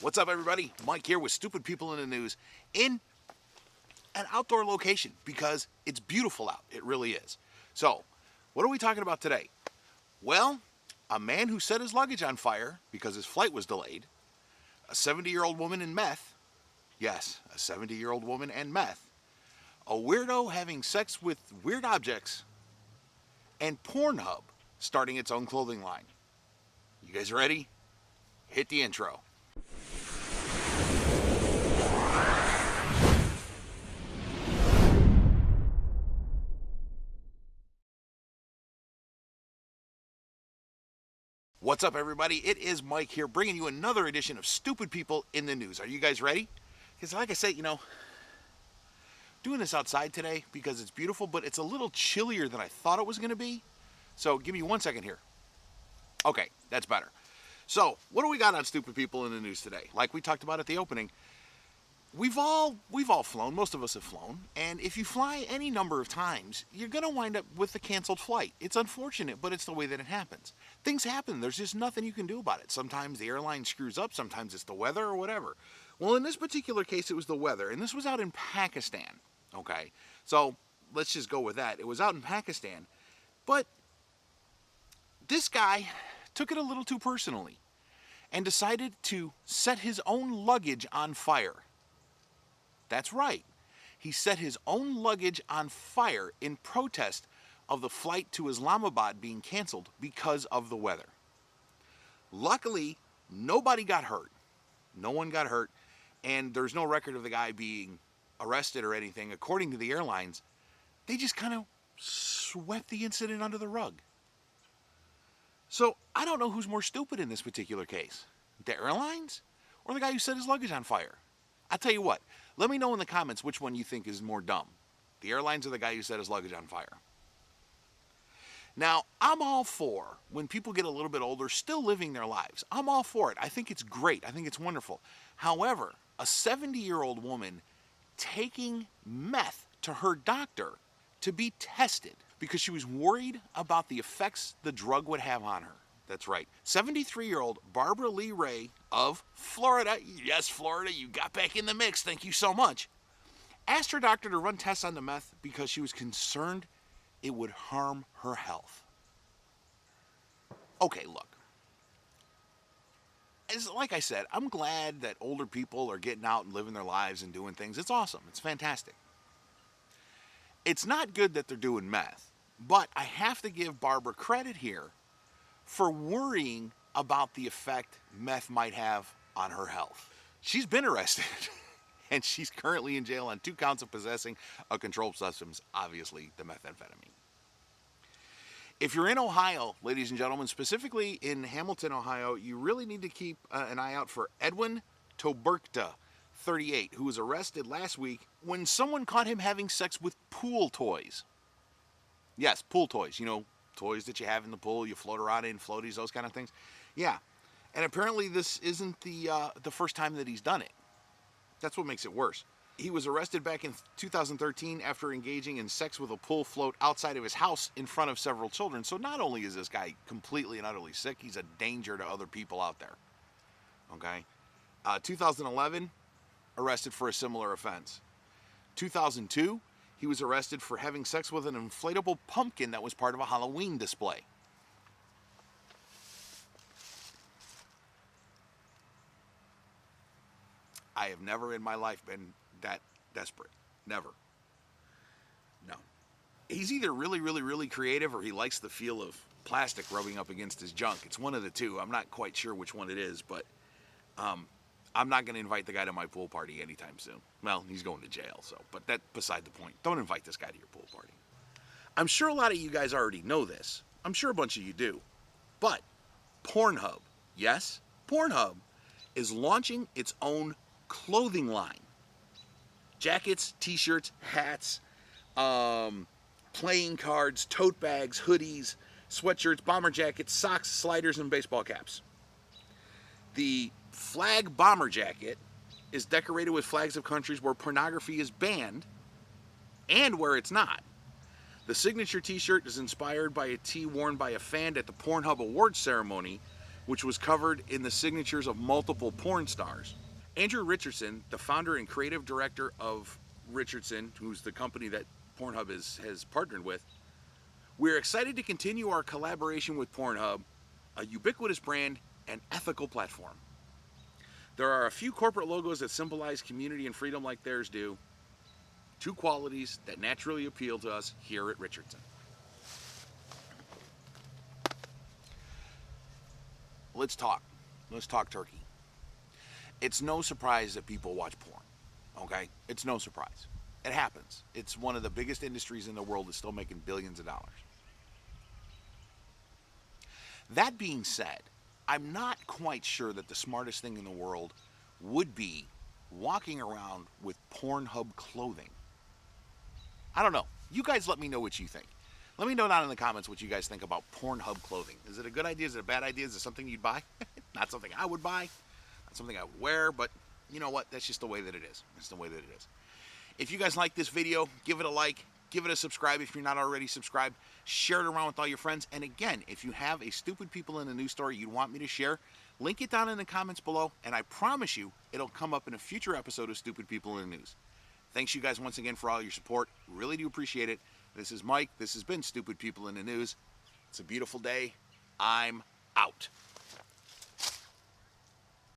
What's up, everybody? Mike here with Stupid People in the News in an outdoor location because it's beautiful out. It really is. So, what are we talking about today? Well, a man who set his luggage on fire because his flight was delayed, a 70-year-old woman in meth, yes, a 70-year-old woman and meth, a weirdo having sex with weird objects, and Pornhub starting its own clothing line. You guys ready? Hit the intro. What's up, everybody? It is Mike here, bringing you another edition of Stupid People in the News. Are you guys ready? Because like I say, doing this outside today because it's beautiful, but it's a little chillier than I thought it was going to be. So give me 1 second here. Okay, that's better. So what do we got on Stupid People in the News today? Like we talked about at the opening, we've all flown. Most of us have flown. And if you fly any number of times, you're going to wind up with a canceled flight. It's unfortunate, but it's the way that it happens. Things happen. There's just nothing you can do about it. Sometimes the airline screws up. Sometimes it's the weather or whatever. Well, in this particular case, it was the weather. And this was out in Pakistan. Okay, so let's just go with that. It was out in Pakistan. But this guy took it a little too personally and decided to set his own luggage on fire. That's right. He set his own luggage on fire in protest of the flight to Islamabad being canceled because of the weather. Luckily, nobody got hurt. No one got hurt, and there's no record of the guy being arrested or anything. According to the airlines, they just kind of swept the incident under the rug. So I don't know who's more stupid in this particular case, the airlines or the guy who set his luggage on fire. I'll tell you what, let me know in the comments which one you think is more dumb, the airlines or the guy who set his luggage on fire. Now, I'm all for when people get a little bit older, still living their lives. I'm all for it. I think it's great. I think it's wonderful. However, a 70-year-old woman taking meth to her doctor to be tested because she was worried about the effects the drug would have on her. That's right. 73-year-old Barbara Lee Ray of Florida, yes, Florida, you got back in the mix, thank you so much, asked her doctor to run tests on the meth because she was concerned it would harm her health. Okay, look. Like I said, I'm glad that older people are getting out and living their lives and doing things. It's awesome. It's fantastic. It's not good that they're doing meth, but I have to give Barbara credit here for worrying about the effect meth might have on her health. She's been arrested, and she's currently in jail on 2 counts of possessing a controlled substance, obviously the methamphetamine. If you're in Ohio, ladies and gentlemen, specifically in Hamilton, Ohio, you really need to keep an eye out for Edwin Toberkta, 38, who was arrested last week when someone caught him having sex with pool toys. Yes, pool toys, toys that you have in the pool, you float around in, floaties, those kind of things. Yeah, and apparently this isn't the first time that he's done it. That's what makes it worse. He was arrested back in 2013 after engaging in sex with a pool float outside of his house in front of several children. So not only is this guy completely and utterly sick, he's a danger to other people out there. Okay? 2011, arrested for a similar offense. 2002, he was arrested for having sex with an inflatable pumpkin that was part of a Halloween display. I have never in my life been that desperate. Never. No. He's either really, really, really creative or he likes the feel of plastic rubbing up against his junk. It's one of the two. I'm not quite sure which one it is, but I'm not going to invite the guy to my pool party anytime soon. Well, he's going to jail, but that's beside the point. Don't invite this guy to your pool party. I'm sure a lot of you guys already know this. I'm sure a bunch of you do. But Pornhub, yes, Pornhub is launching its own clothing line. Jackets, t-shirts, hats, playing cards, tote bags, hoodies, sweatshirts, bomber jackets, socks, sliders, and baseball caps. The flag bomber jacket is decorated with flags of countries where pornography is banned and where it's not. The signature t-shirt is inspired by a tee worn by a fan at the Pornhub Awards ceremony which was covered in the signatures of multiple porn stars. Andrew Richardson, the founder and creative director of Richardson, who's the company that Pornhub has partnered with, we're excited to continue our collaboration with Pornhub, a ubiquitous brand and ethical platform. There are a few corporate logos that symbolize community and freedom like theirs do, two qualities that naturally appeal to us here at Richardson. Let's talk. Let's talk turkey. It's no surprise that people watch porn, okay? It's no surprise. It happens. It's one of the biggest industries in the world that's still making billions of dollars. That being said, I'm not quite sure that the smartest thing in the world would be walking around with Pornhub clothing. I don't know. You guys let me know what you think. Let me know down in the comments what you guys think about Pornhub clothing. Is it a good idea? Is it a bad idea? Is it something you'd buy? Not something I would buy. Not something I would wear, but you know what? That's just the way that it is. That's the way that it is. If you guys like this video, give it a like. Give it a subscribe if you're not already subscribed. Share it around with all your friends. And again, if you have a stupid people in the news story you'd want me to share, link it down in the comments below. And I promise you, it'll come up in a future episode of Stupid People in the News. Thanks you guys once again for all your support. Really do appreciate it. This is Mike. This has been Stupid People in the News. It's a beautiful day. I'm out.